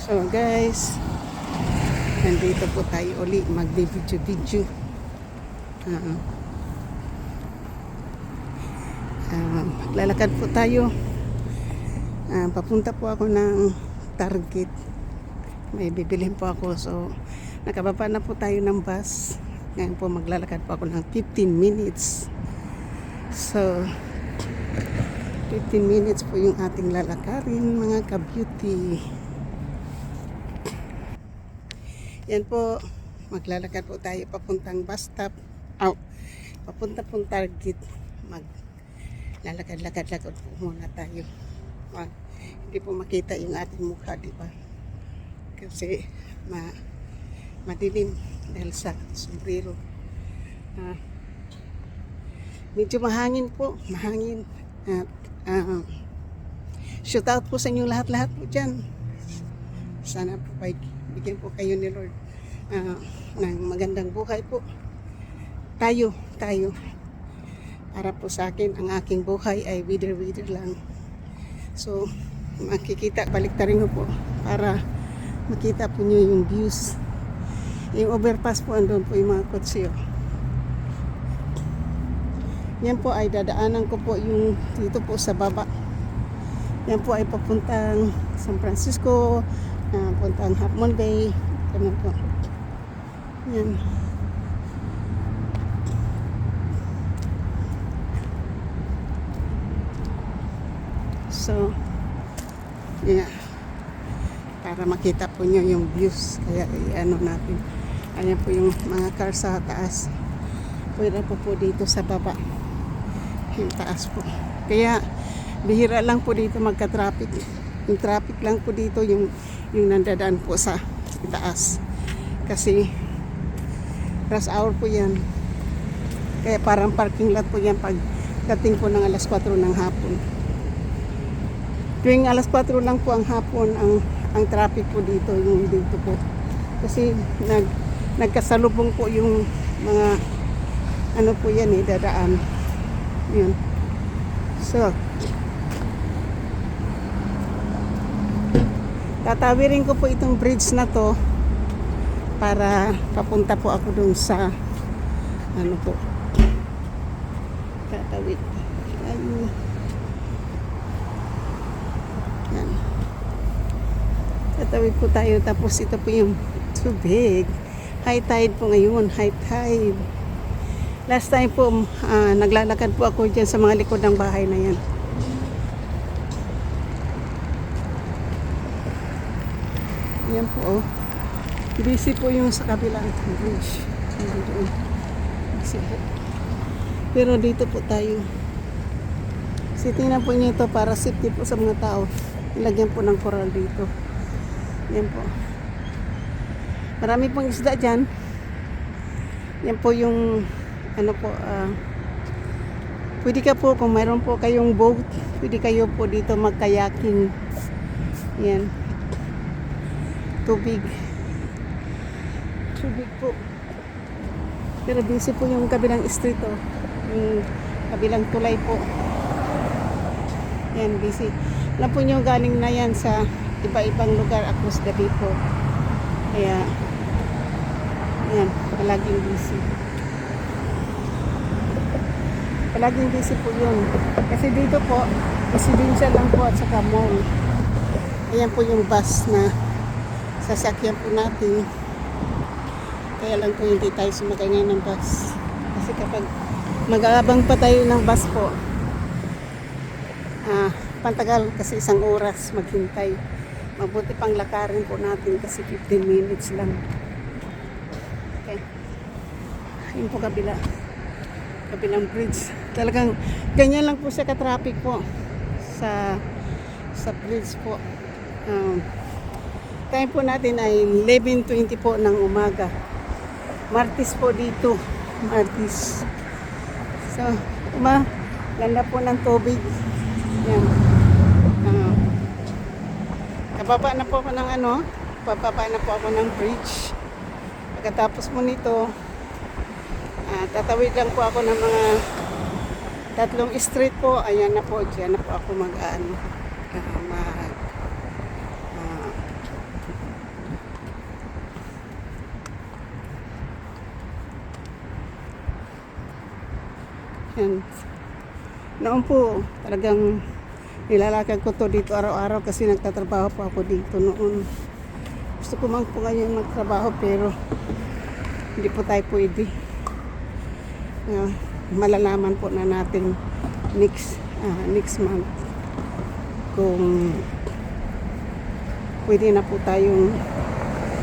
So guys, nandito po tayo uli magbi-video-video. Uh, Maglalakad po tayo. Papunta po ako ng Target. May bibilhin po ako. So nakababa na po tayo ng bus. Ngayon po maglalakad po ako ng 15 minutes. So 15 minutes po yung ating lalakarin, mga ka-beauty. Yan po, maglalakad po tayo papuntang bus stop. Papunta pong Target. Maglalakad-lakad-lakad po muna tayo. Hindi po makita yung ating mukha, di ba? Kasi madilim dahil sa sombrero. Medyo mahangin po, mahangin. Shout out po sa inyo lahat-lahat po dyan. Sana po bigyan po kayo ni Lord ng magandang buhay po. Tayo. Para po sa akin, ang aking buhay ay wither lang. So, makikita, baliktarin ko po para makita po nyo yung views. Yung overpass po, andun po yung mga kotse. Yan po ay dadaanan ko po yung dito po sa baba. Yan po ay papuntang San Francisco, puntang Half Moon Bay. Ganun po. Yan. So, yeah. Para makita po nyo yung views. Kaya i-ano natin. Ayan po yung mga car sa taas. Pwede po dito sa baba. Yung taas po. Kaya, bihira lang po dito magka-traffic. Yung traffic lang po dito yung nandadaan po sa taas. Kasi rush hour po yan. Kaya parang parking lot po yan pag dating po ng alas 4 ng hapon. Tuwing alas 4 lang po ang hapon ang traffic po dito, yung dito po. Kasi nagkasalubong po yung mga ano po yan dadaan. Yun. So, tatawirin ko po itong bridge na to para papunta po ako dun sa ano po. Tatawid. Yan. Tatawid po tayo tapos ito po yung tubig. High tide po ngayon. High tide. Last time po, naglalakad po ako dyan sa mga likod ng bahay na yan. Yan po, busy po yung sa kabilang bridge. Busy po. Pero dito po tayo. Kasi tingnan po nyo ito para safety po sa mga tao. Ilagyan po ng coral dito. Yan po. Marami pong isda dyan. Yan po yung ano po, pwede ka po, kung mayroon po kayong boat, pwede kayo po dito magkayaking. Yan. Tubig po. Pero busy po yung kabilang street yung kabilang tulay po. Yan, busy. Alam po nyo, galing na yan sa iba-ibang lugar across the bay po. Kaya yan, palaging busy. Palaging busy po yun. Kasi dito po, residential lang po at saka mall. Ayan po yung bus na sasakyan po natin. Kaya lang po hindi tayo sumakay ngayon ng bus. Kasi kapag mag-aabang pa tayo ng bus po, pantagal kasi 1 oras maghintay. Mabuti pang lakarin po natin kasi 15 minutes lang. Okay. Ayun po kabilang bridge. Talagang ganyan lang po siya ka-traffic po sa bridge po. Time po natin ay 11:20 po ng umaga. Martes po dito. Martes. So, ganda po ng tubig. Yan. Bababa na po ako ng bridge. Pagkatapos mo nito, tatawid lang po ako ng mga 3 street po. Ayan na po, dyan na po ako Yan. Noon po, talagang nilalakad ko to dito araw-araw kasi nagtatrabaho po ako dito noon. Gusto ko man po ngayon magtrabaho pero hindi po tayo pwede. Malalaman po na natin next month kung pwede na po tayong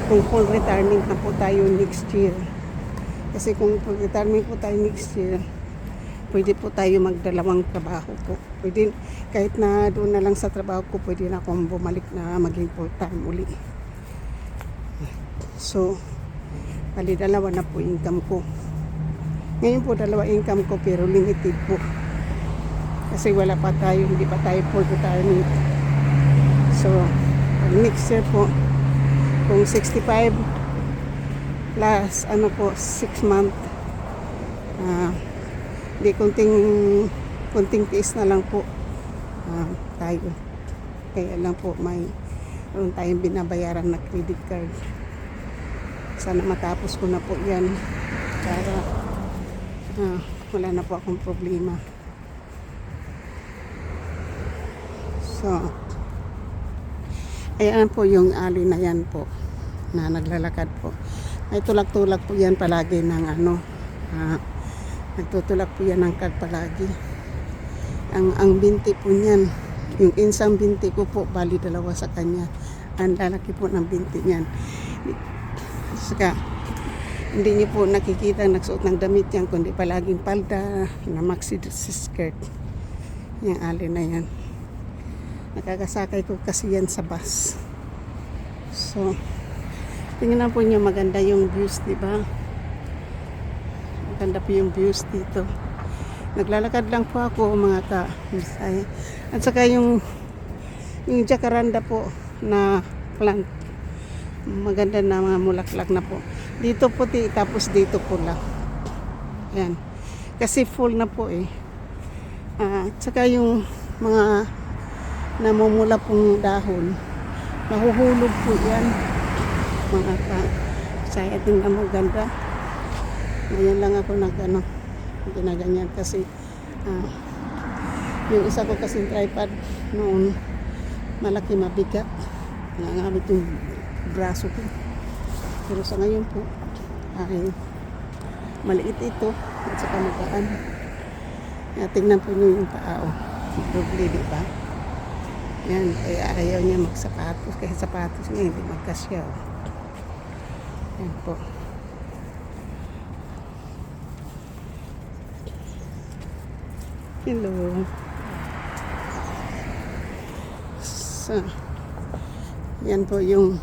kung full retirement na po tayo next year. Kasi kung full retirement po tayo next year, pwede po tayo magdalawang trabaho po. Pwede, kahit na doon na lang sa trabaho ko, pwede na akong bumalik na maging full time uli. So, bali dalawa na po income ko. Ngayon po dalawa income ko pero limited po. Kasi wala pa tayo, hindi pa tayo full retirement. So, next year po, kung 65 plus ano po, 6 month, di kunting tiis na lang po tayo. Kaya lang po mayroon tayong binabayaran na credit card. Sana matapos ko na po yan para wala na po akong problema. So, ayan po yung alley na yan po na naglalakad po. May tulak-tulak po yan palagi ng nagtutulak po yan ng card palagi. Ang binti po niyan, yung insang binti ko po, bali dalawa sa kanya. Ang lalaki po ng binti niyan. Saka, hindi niyo po nakikita nagsuot ng damit yan, kundi palaging palda na maxi skirt. Yung alley na yan. Nakakasakay ko kasi yan sa bus. So, tingnan po niyo, maganda yung views, di ba? Maganda po yung views dito. Naglalakad lang po ako mga ka-Bisaya. At saka yung jacaranda po na plant. Maganda na mga mulaklak na po. Dito puti, tapos dito pula. Yan. Kasi full na po eh. At saka yung mga namumula pong dahon, mahuhulog po yan. Mga ka-Bisaya, tingnan mo ganda. Ngayon lang ako ginaganyan kasi yung isa ko kasing tripod noon malaki, mabigat, nangangamit yung braso ko, pero sa ngayon po ay maliit ito at saka magaan. Tingnan po nyo yung paa, doble, diba? Yan, kaya ayaw niya magsapatos kasi sapatos niya hindi magkasya. Yan po. Hello. So, yan po yung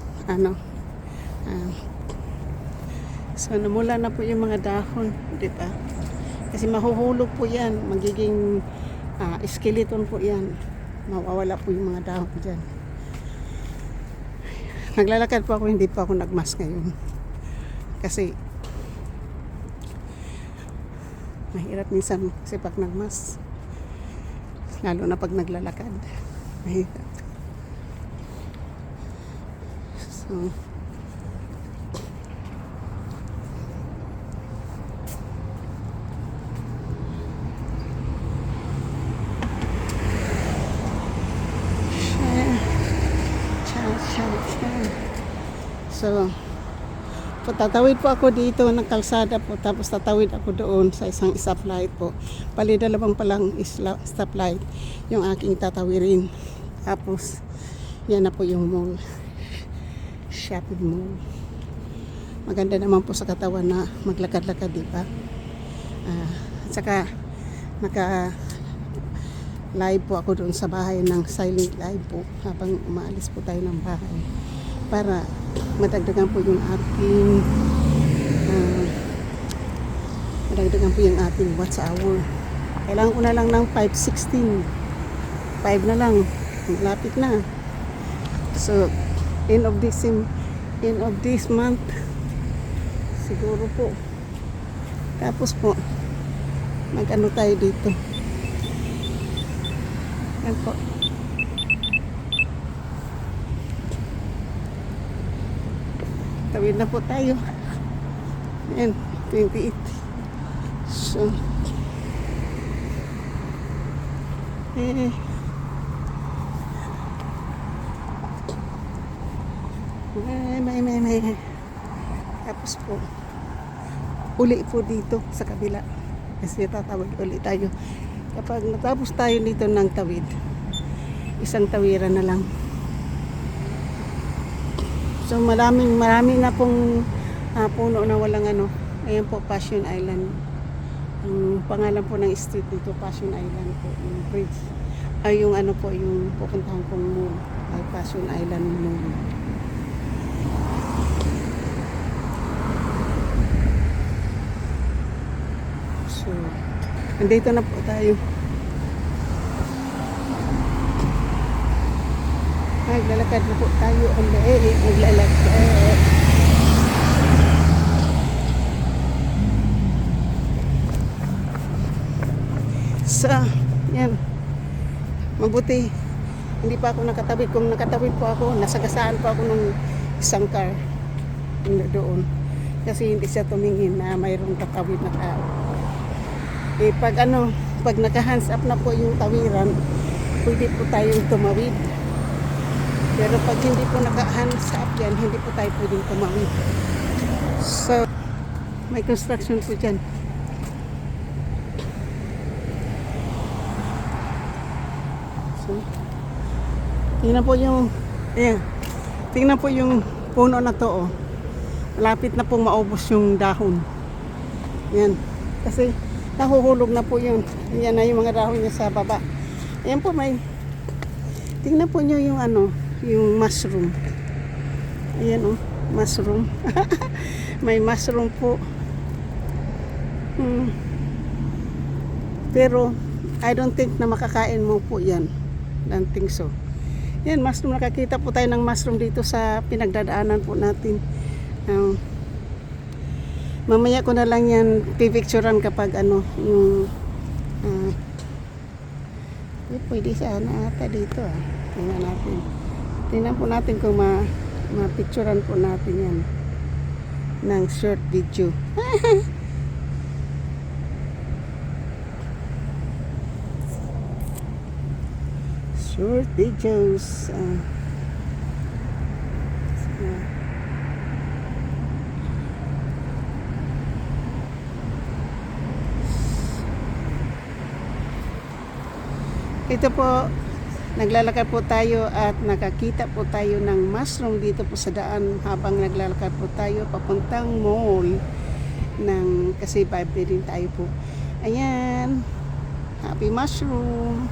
so namula na po yung mga dahon, di ba? Kasi mahuhulog po yan, magiging skeleton po yan. Mawawala po yung mga dahon dyan. Naglalakad po ako, hindi po ako nagmask ngayon. Kasi mahirap minsan kasi pag nagmask. Lalo na pag naglalakad. Mahirap. So, so, tatawid po ako dito ng kalsada po, tapos tatawid ako doon sa isang stoplight po. Pali dalawang palang stoplight yung aking tatawirin. Tapos, yan na po yung mall. Shopping mall. Maganda naman po sa katawan na maglakad-lakad, di ba? At saka, live po ako doon sa bahay ng silent live po habang umaalis po tayo ng bahay para madagdagan po yung ating watch hour. Kailangan ko na lang ng 5:16. 5 na lang, malapit na. So end of this month siguro po. Tapos po mag-ano tayo dito. Yan po. Tawid na po tayo. Ayan, 28. So, Eh, may. Tapos po, uli po dito sa kabila. Kasi tatawid uli tayo. Kapag natapos tayo dito ng tawid, isang tawiran na lang. So marami na pong puno na walang ano. Ayan po, Passion Island. Ang pangalan po ng street dito, Passion Island po. Yung bridge. Ay yung ano po, yung pupuntahan kong mall. Ay Passion Island Mall. So, andito na po tayo. Naglalakad na po tayo ulit. Naglalakad. So, yan. Mabuti. Hindi pa ako nakatawid. Kung nakatawid po ako, nasagasaan pa ako ng isang car. Doon. Kasi hindi siya tumingin na mayroong katawid na tao. Eh, pag naka-hands up na po yung tawiran, pwede po tayong tumawid. Pero pag hindi po naka-hands up yan, hindi po tayo pwedeng tumawid. So, may construction po dyan. So, tingnan po yung, ayan, tingnan po yung puno na to, oh. Malapit na pong maubos yung dahon. Yan. Kasi, nahuhulog na po yun. Yan na yung mga dahon niya sa baba. Ayan po may, tingnan po nyo yung ano, yung mushroom. Ayan o, mushroom. May mushroom po. Pero, I don't think na makakain mo po yan. Don't think so. Yan, mushroom. Nakakita po tayo ng mushroom dito sa pinagdadaanan po natin. Mamaya ko na lang yan pipicturean kapag ano, yung pwede sana ata dito ah. Tingnan natin. Tingnan po natin kung ma-picturean po natin yan ng short video. Short videos. Ito po, naglalakad po tayo at nakakita po tayo ng mushroom dito po sa daan habang naglalakad po tayo papuntang mall kasi birthday din tayo po. Ayan, happy mushroom.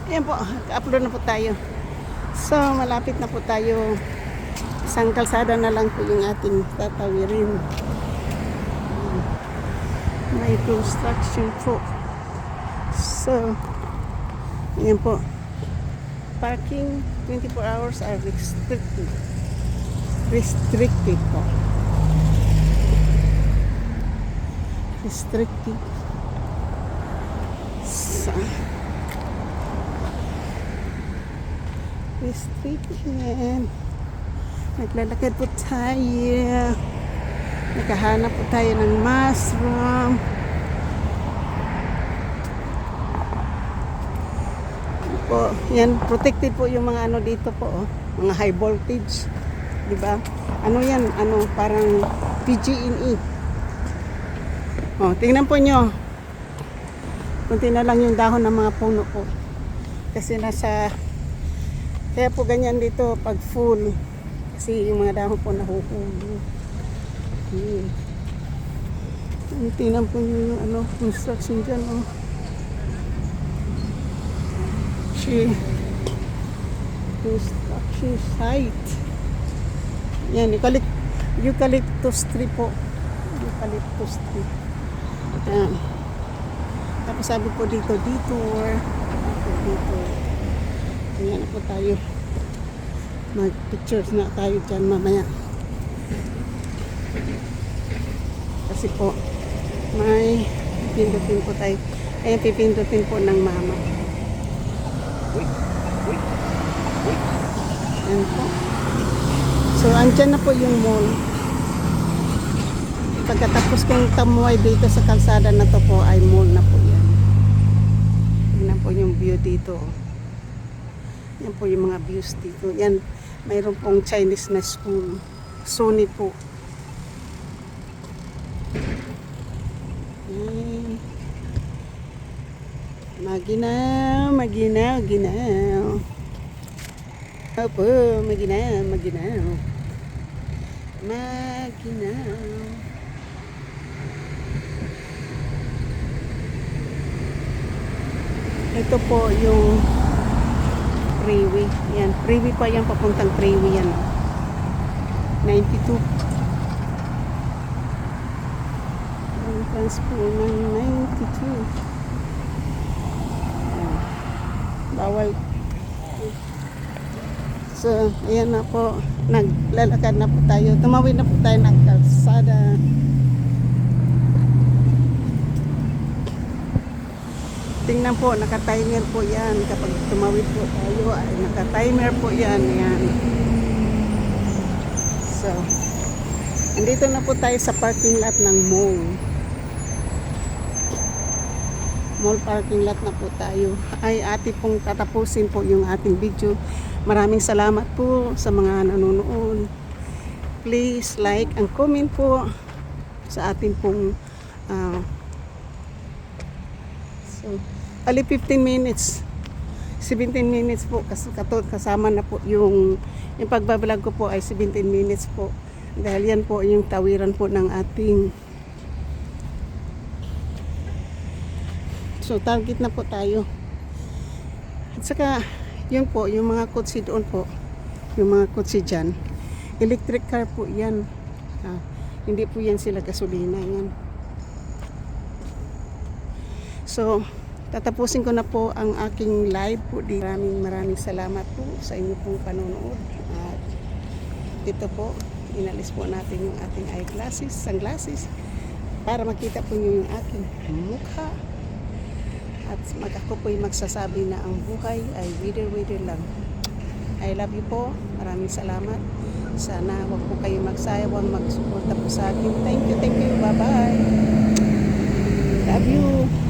Ayan po, upload na po tayo. So, malapit na po tayo. Isang kalsada na lang po yung ating tatawirin. May construction po. So, ayan po. Parking 24 hours are restricted. Restricted po. Restricted. So, restriction. Naglalakad po tayo. Naghahanap po tayo ng mushroom. Po, yan, protected po yung mga ano dito po, oh. Mga high voltage. Diba? Ano yan? Ano, parang PG&E. Oh, tingnan po nyo. Kunti na lang yung dahon ng mga puno po. Kasi kaya po ganyan dito pag full. Kasi yung mga dahon po nahuhulog. Tingnan po nyo yung construction dyan. Construction site. Yan, eucalyptus tree po. Eucalyptus tree. Ayan. Tapos sabi po dito, detour. Ayan na po tayo. Mag-pictures na tayo dyan mamaya. Kasi po, may pipindutin po tayo. Ayan, pipindutin po ng mama. Ayan po. So, andyan na po yung mall. Pagkatapos kong tamuay dito sa kalsada na to po, ay mall na po yan. Tingnan po yung view dito. Yan po yung mga views dito. Yan, mayroon pong Chinese na school. Sony po. Maginaw. Opo, maginaw. Ito po yung freeway. Yan, freeway pa yan, papuntang freeway yan. 92. Entrance po ng 92. Yan. Bawal. So, ayan na po. Naglalakad na po tayo. Tumawid na po tayo ng kalsada. Tingnan po, naka-timer po yan. Kapag tumawid po tayo, ay naka-timer po yan. Yan. So, andito na po tayo sa parking lot ng mall. Mall parking lot na po tayo. Ay, ati pong tatapusin po yung ating video. Maraming salamat po sa mga nanonood. Please like and comment po sa ating pong ali 15 minutes 17 minutes po kasama na po yung pagbablog ko po ay 17 minutes po dahil yan po yung tawiran po ng ating so target na po tayo at saka yun po yung mga kotse doon po yung mga kotse dyan electric car po yan hindi po yan sila gasolina yan so tatapusin ko na po ang aking live po. Maraming salamat po sa inyo pong panonood. At dito po, inalis po natin yung ating eyeglasses, sunglasses, para makita po nyo yung aking mukha. At ako po'y magsasabi na ang buhay ay wither lang. I love you po. Maraming salamat. Sana wag po kayo magsayawang magsuporta po sa akin. Thank you. Bye-bye. Love you.